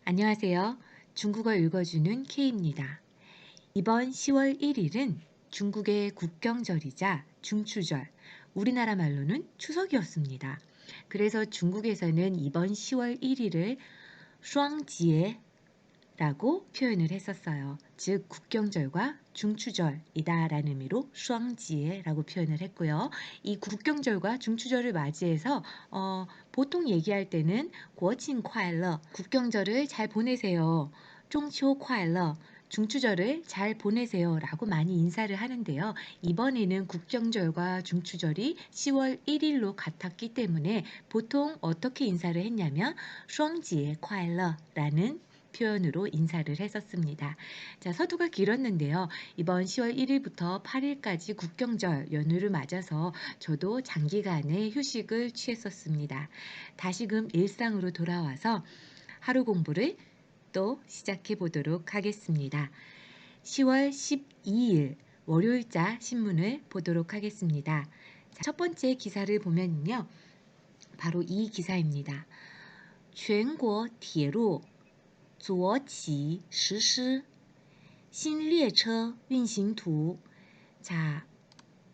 안녕하세요. 중국어 읽어주는 K입니다. 이번 10월 1일은 중국의 국경절이자 중추절, 우리나라 말로는 추석이었습니다. 그래서 중국에서는 이번 10월 1일을 슈앙지에라고 표현을 했었어요. 즉 국경절과 중추절이다라는 의미로 슈앙지에라고 표현을 했고요. 이 국경절과 중추절을 맞이해서 보통 얘기할 때는 国庆快乐, 국경절을 잘 보내세요. 中秋快乐, 중추절을 잘 보내세요 라고 많이 인사를 하는데요. 이번에는 국경절과 중추절이 10월 1일로 같았기 때문에 보통 어떻게 인사를 했냐면 双节快乐라는 표현으로 인사를 했었습니다. 자, 서두가 길었는데요. 이번 10월 1일부터 8일까지 국경절 연휴를 맞아서 저도 장기간의 휴식을 취했었습니다. 다시금 일상으로 돌아와서 하루 공부를 또 시작해 보도록 하겠습니다. 10월 12일 월요일자 신문을 보도록 하겠습니다. 자, 첫 번째 기사를 보면요. 바로 이 기사입니다. 全国铁路左起实施新列车运行图. 자,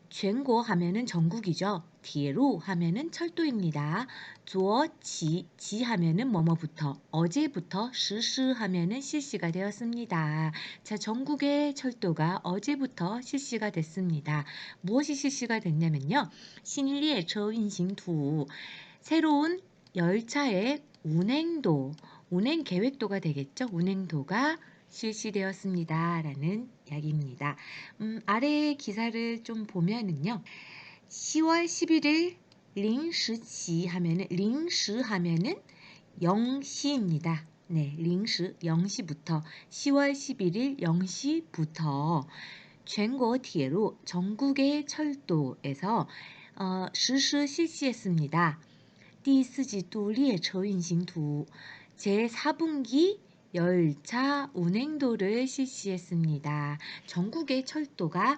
全国 하면은 전국이죠. 铁路 하면은 철도입니다. 左起 지 하면은 뭐뭐부터, 어제부터, 实施 하면은 실시가 되었습니다. 자, 전국의 철도가 어제부터 실시가 됐습니다. 무엇이 실시가 됐냐면요. 新列车运行图, 새로운 열차의 운행도, 운행 계획도가 되겠죠. 운행도가 실시되었습니다. 라는 이야기입니다. 아래 기사를 좀 보면은요. 10월 11일 0时起 하면은 0시 하면은 0시입니다. 네, 0시 0시부터 10월 11일 0시부터 全国铁路 전국의 철도에서 实施 실시했습니다. 第四季度列车运行图 제4분기 열차 운행도를 실시했습니다. 전국의 철도가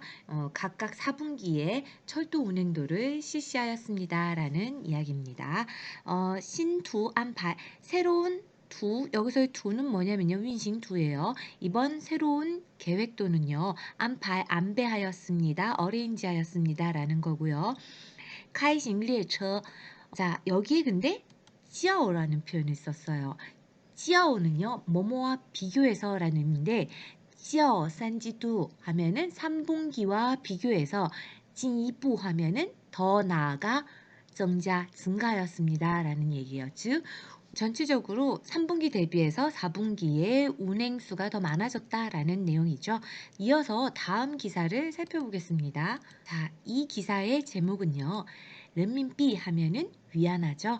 각각 4분기에 철도 운행도를 실시하였습니다. 라는 이야기입니다. 신두 안排, 새로운 두, 여기서의 두는 뭐냐면요. 윈싱두예요. 이번 새로운 계획도는요. 안배하였습니다. 어레인지하였습니다. 라는 거고요. 카이싱列车, 자, 여기에 근데 찌아오라는 표현을 썼어요. 찌아오는요, 뭐뭐와 비교해서 라는 의미인데, 찌아오 산지두 하면은 3분기와 비교해서, 진이부 하면은 더 나아가 증가하였습니다. 라는 얘기예요. 즉, 전체적으로 3분기 대비해서 4분기에 운행수가 더 많아졌다라는 내용이죠. 이어서 다음 기사를 살펴보겠습니다. 자, 이 기사의 제목은요. 른민비 하면은 위안화죠.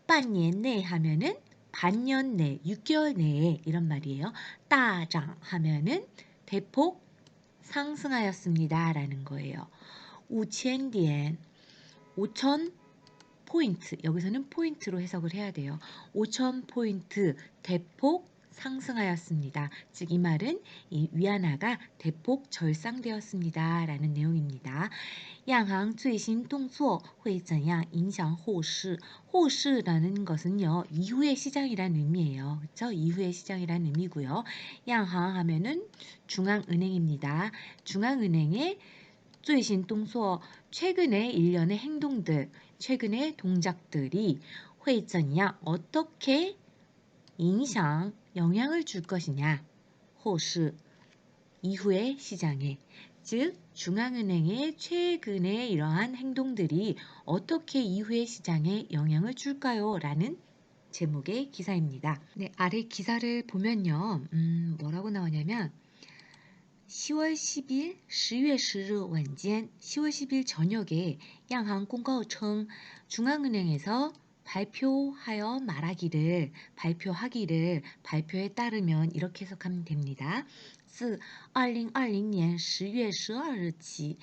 반년 내 하면은 반년 내, 6개월 내에 이런 말이에요. 따장 하면은 대폭 상승하였습니다. 라는 거예요. 5,000点, 5,000 포인트, 여기서는 포인트로 해석을 해야 돼요. 5,000포인트 대폭 상승하였습니다. 즉 이 말은 이 위안화가 대폭 절상되었습니다. 라는 내용입니다. 央行最新动作会怎样影响后市? 호시라는 것은요. 이후의 시장이라는 의미예요. 그렇죠? 이후의 시장이라는 의미고요. 央行 하면은 중앙은행입니다. 중앙은행의 最新动作, 최근의 일련의 행동들, 최근의 동작들이 会怎样, 어떻게 影响, 영향을 줄 것이냐. 后市, 이후의 시장에. 즉 중앙은행의 최근의 이러한 행동들이 어떻게 이후의 시장에 영향을 줄까요? 라는 제목의 기사입니다. 네, 아래 기사를 보면요. 뭐라고 나오냐면 10월 10일, 10月 10일晚间, 10월 10일 저녁에 양항 공告称 중앙은행에서 발표에 따르면 이렇게 해석하면 됩니다. 2020년 10월 12일起,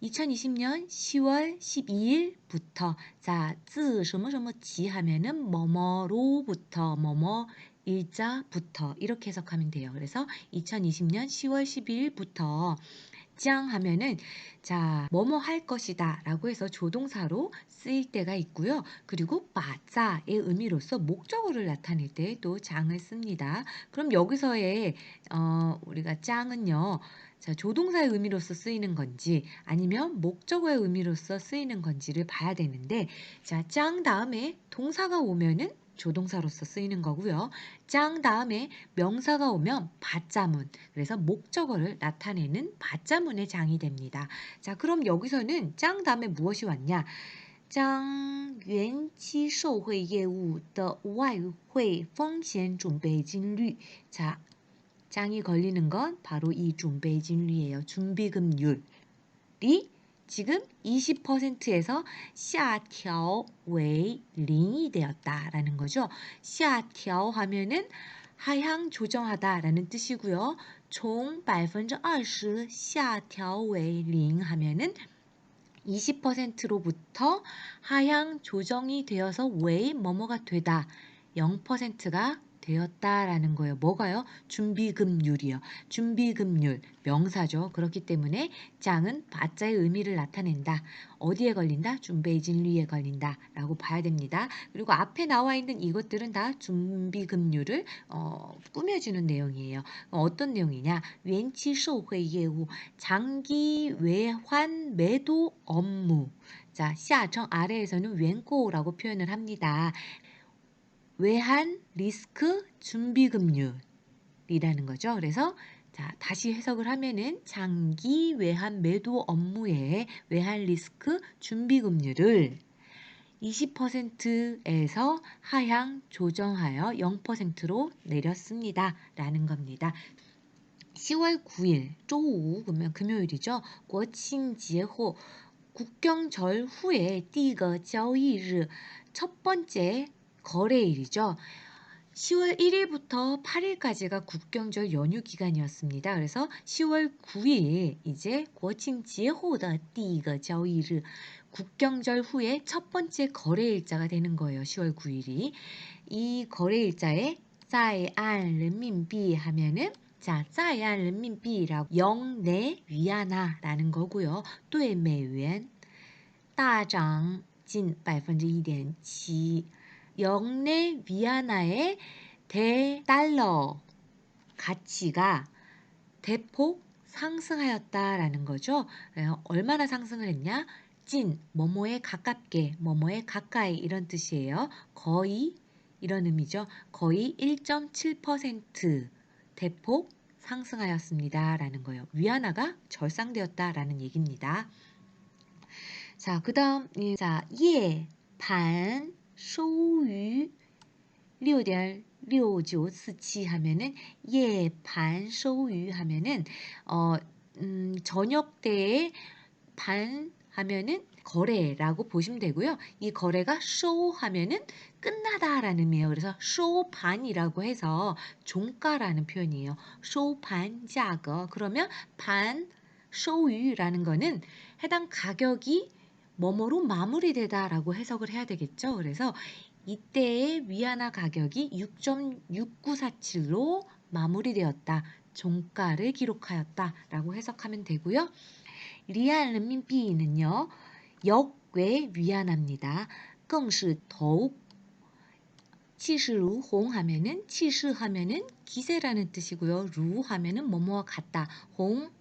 2020년 10월 12일부터, 자, 自什么什么起 하면은 뭐뭐로부터, 뭐뭐 일자부터 이렇게 해석하면 돼요. 그래서 2020년 10월 12일부터 짱 하면은 자, 뭐뭐 할 것이다 라고 해서 조동사로 쓰일 때가 있고요. 그리고 맞아의 의미로서 목적어를 나타낼 때 또 짱을 씁니다. 그럼 여기서의 우리가 짱은요. 자, 조동사의 의미로서 쓰이는 건지 아니면 목적어의 의미로서 쓰이는 건지를 봐야 되는데 자, 짱 다음에 동사가 오면은 조동사로서 쓰이는 거고요. 짱 다음에 명사가 오면 받자문, 그래서 목적어를 나타내는 받자문의 장이 됩니다. 자, 그럼 여기서는 짱 다음에 무엇이 왔냐? 将原期受贿业务的外汇风险准备金率. 자, 짱이 걸리는 건 바로 이 준비금리예요. 준비금률이 지금 20%에서 下调为 0이 되었다라는 거죠. 下调 하면은 하향 조정하다라는 뜻이고요. 총 20% 下调为 0 하면은 20%로부터 하향 조정이 되어서 왜 뭐뭐가 되다 0%가 되었다라는 거예요. 뭐가요? 준비금률이요. 준비금률 명사죠. 그렇기 때문에 짱은 받자의 의미를 나타낸다. 어디에 걸린다? 준비진리에 걸린다라고 봐야 됩니다. 그리고 앞에 나와 있는 이것들은 다 준비금률을 꾸며주는 내용이에요. 어떤 내용이냐? 延期受贿业务 장기 외환 매도 업무. 자, 시아청 아래에서는 웬코라고 표현을 합니다. 외환 리스크 준비금률이라는 거죠. 그래서 자, 다시 해석을 하면은 장기 외환 매도 업무의 외환 리스크 준비금률을 20%에서 하향 조정하여 0%로 내렸습니다. 라는 겁니다. 10월 9일, 周五, 그러면 금요일이죠. 国庆节后, 국경절 후에 第一个交易日, 첫 번째 거래일이죠. 10월 1일부터 8일까지가 국경절 연휴 기간이었습니다. 그래서 10월 9일 이제 国庆节后的第一个交易日, 국경절 후에 첫 번째 거래일자가 되는 거예요. 10월 9일이. 이 거래일자에 在岸人民币 하면은 자, 在岸人民币라고 영내 위안화라는 거고요. 对美元大涨近 1.7%. 영내 위안화의 대달러 가치가 대폭 상승하였다라는 거죠. 얼마나 상승을 했냐? 찐, 뭐뭐에 가깝게, 뭐뭐에 가까이 이런 뜻이에요. 거의 이런 의미죠. 거의 1.7% 대폭 상승하였습니다. 라는 거예요. 위안화가 절상되었다라는 얘기입니다. 자, 그 다음, 자, 예, 반, 소유, 6.6947 하면은, 예, 반, 소유 하면은, 저녁 때에 반 하면은 거래라고 보시면 되고요. 이 거래가 쇼 하면은 끝나다라는 의미예요. 그래서 쇼반이라고 해서 종가라는 표현이에요. 쇼반价格. 그러면 반 쇼유라는 거는 해당 가격이 뭐뭐로 마무리되다라고 해석을 해야 되겠죠. 그래서 이때의 위안화 가격이 6.6947로 마무리되었다. 종가를 기록하였다라고 해석하면 되고요. 리안 른민비는요. 역외 위안화입니다. 更是더욱 气势如虹 하면은 气势 하면은 기세라는 뜻이고요. 루 하면은 뭐뭐와 같다.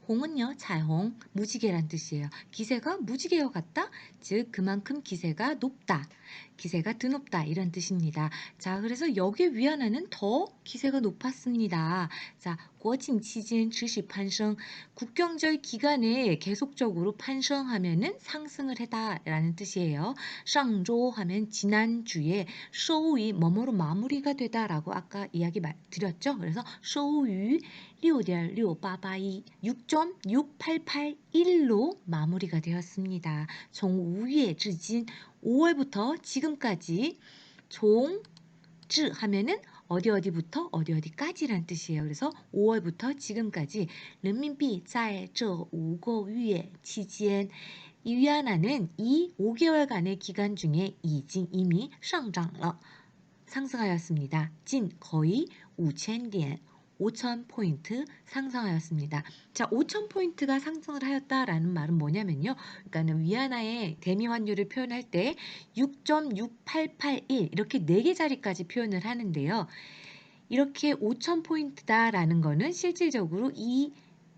홍은요.彩虹, 무지개란 뜻이에요. 기세가 무지개와 같다. 즉 그만큼 기세가 높다. 기세가 드높다 이런 뜻입니다. 자, 그래서 여기에 위안화는 더 기세가 높았습니다. 자, 国庆期间持续攀升. 국경절 기간에 계속적으로攀升하면은 상승을 했다라는 뜻이에요. 上周 하면 지난주에 收于 뭐뭐로 마무리가 되다라고 아까 이야기 드렸죠. 그래서 收于 6.6881, 6.6881로 마무리가 되었습니다. 从 5月至今 5월부터 지금까지 종, 즈 하면은 어디부터 어디까지란 뜻이에요. 그래서 5월부터 지금까지 른민비 在这5个月期间 이 위안화는 이 5개월간의 기간 중에 이미 上涨了. 상승하였습니다. 진 거의 5,000点 5,000포인트 상승하였습니다. 자, 5,000포인트가 상승을 하였다라는 말은 뭐냐면요. 그러니까는 위안화의 대미 환율을 표현할 때 6.6881 이렇게 4개 자리까지 표현을 하는데요. 이렇게 5,000포인트다라는 거는 실질적으로 이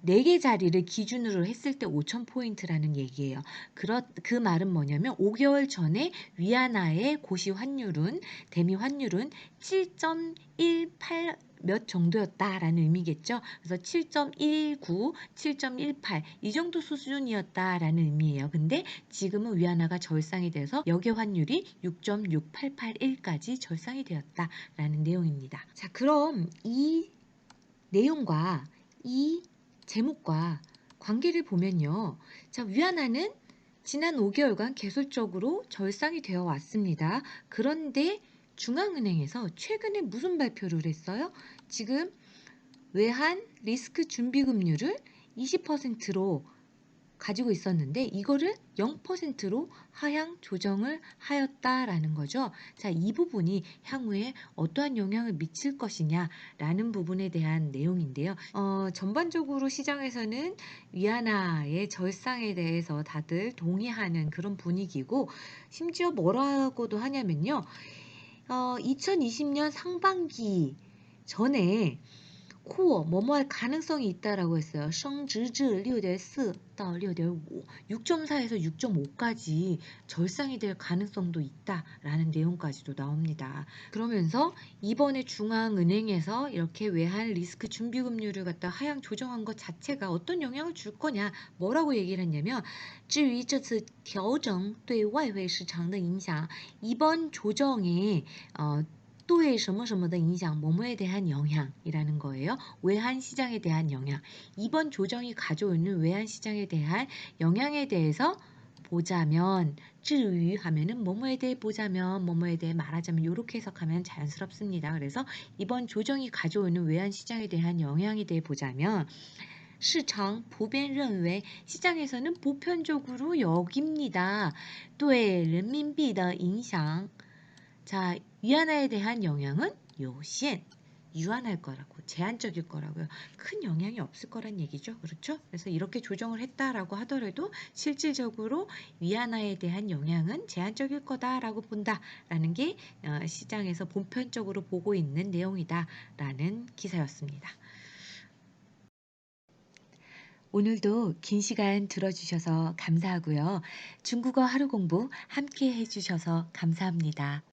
4개 자리를 기준으로 했을 때 5,000포인트라는 얘기예요. 그 말은 뭐냐면 5개월 전에 위안화의 고시 환율은 대미 환율은 7.18 몇 정도였다라는 의미겠죠. 그래서 7.19, 7.18 이 정도 수준이었다라는 의미예요. 근데 지금은 위안화가 절상이 돼서 역의 환율이 6.6881까지 절상이 되었다라는 내용입니다. 자, 그럼 이 내용과 이 제목과 관계를 보면요. 자, 위안화는 지난 5개월간 계속적으로 절상이 되어 왔습니다. 그런데 중앙은행에서 최근에 무슨 발표를 했어요? 지금 외환 리스크 준비금리를 20%로 가지고 있었는데 이거를 0%로 하향 조정을 하였다라는 거죠. 자, 이 부분이 향후에 어떠한 영향을 미칠 것이냐라는 부분에 대한 내용인데요. 전반적으로 시장에서는 위안화의 절상에 대해서 다들 동의하는 그런 분위기고 심지어 뭐라고도 하냐면요. 2020년 상반기 전에 코어 뭐뭐 할 가능성이 있다라고 했어요. 升值至 6.4到 6.5, 6.4에서 6.5까지 절상이 될 가능성도 있다라는 내용까지도 나옵니다. 그러면서 이번에 중앙은행에서 이렇게 외환 리스크 준비금리를 갖다 하향 조정한 것 자체가 어떤 영향을 줄 거냐, 뭐라고 얘기를 했냐면 至于这次调整对外汇市场的影响 이번 조정에 对什么什么的影响, 뭐뭐에 대한 영향이라는 거예요. 외환 시장에 대한 영향. 이번 조정이 가져오는 외환 시장에 대한 영향에 대해서 보자면 至于 하면은 뭐뭐에 대해 보자면, 뭐뭐에 대해 말하자면 이렇게 해석하면 자연스럽습니다. 그래서 이번 조정이 가져오는 외환 시장에 대한 영향에 대해 보자면 市场普遍认为 시장에서는 보편적으로 여깁니다. 对人民币的影响 자, 위안화에 대한 영향은 요限, 유한할 거라고, 제한적일 거라고요. 큰 영향이 없을 거란 얘기죠. 그렇죠? 그래서 이렇게 조정을 했다라고 하더라도 실질적으로 위안화에 대한 영향은 제한적일 거다라고 본다라는 게 시장에서 보편적으로 보고 있는 내용이다라는 기사였습니다. 오늘도 긴 시간 들어주셔서 감사하고요. 중국어 하루 공부 함께 해주셔서 감사합니다.